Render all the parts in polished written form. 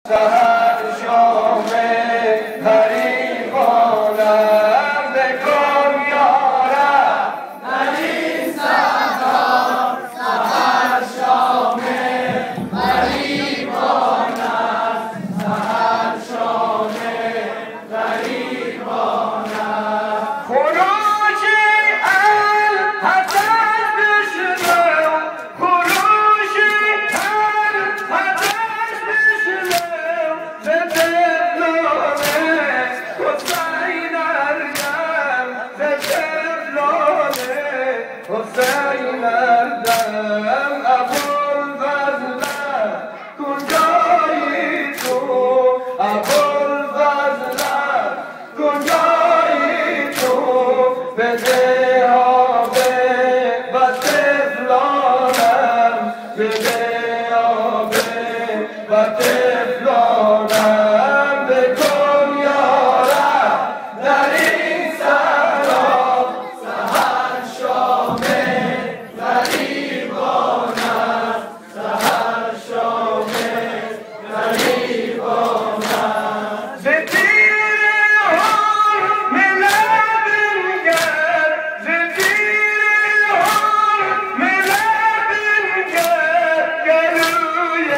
سحر شام غریبانم بکن یارب در این صحرا. سحر شام غریبانم، سحر شام غریبانم. خروش الحسن بشنو، خروش الحسن بشنو، ز طفلانه حسین اردم، ز طفلانه حسین اردم. ابوالفضل کجایی تو، ابوالفضل کجایی تو، بده آبه و طفلانم، بده آبه و طفلانم. بکن یارب در این صحرا. سحر شام غریبانم، سحر شام غریبانم. ز تیر حرم لب نگر، ز تیر حرم لب نگر، گلوی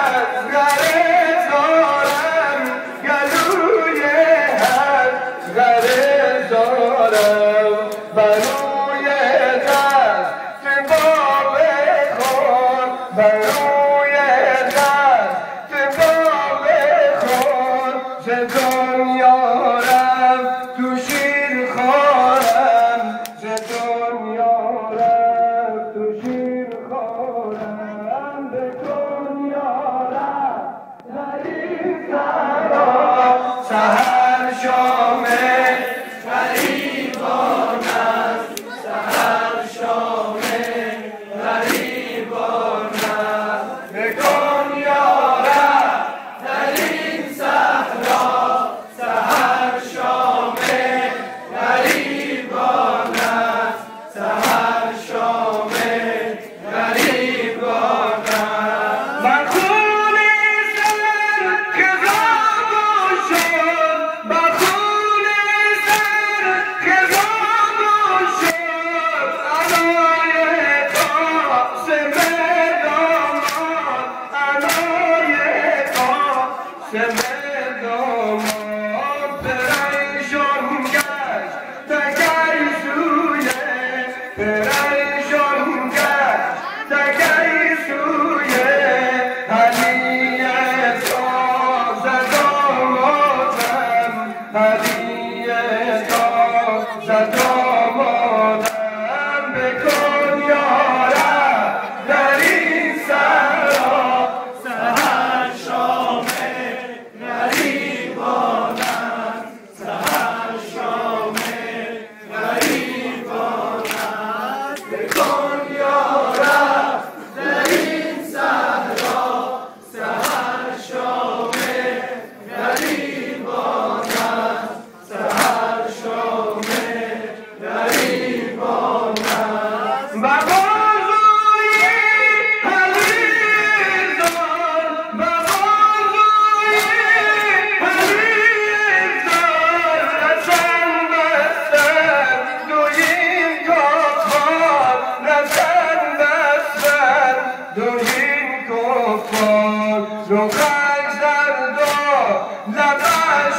اصغر زارم، گلوی اصغر زارم. بروی دست باب خور، بروی دست باب خور، ز دنیا رم تو شیر خورم، ز دنیا رم تو شیر خورم. بکن یارب در این صحرا. سحر شام غریبانم، سحر شام غریبانم. بکن یارب در این صحرا. سحر شام غریبانم، سحر شام غریبانم. من خون سر خضاب شد، من خون سر خضاب شد، عنای قاسم داماد، عنای قاسم داماد. پریشان گشت دگر سویه، پریشان گشت دگر سویه، علی تازه دامادم، علی تازه دامادم. بکن یارب در این صحرا. سحر شام غریبانم، سحر شام غریبانم. بکن یارب در این صحرا. سحر شام غریبانم، سحر شام غریبانم. بغازوی حلیزان، بغازوی حلیزان، رسن بستن دویین کفار، رسن بستن دویین کفار. رخش زرد و لبش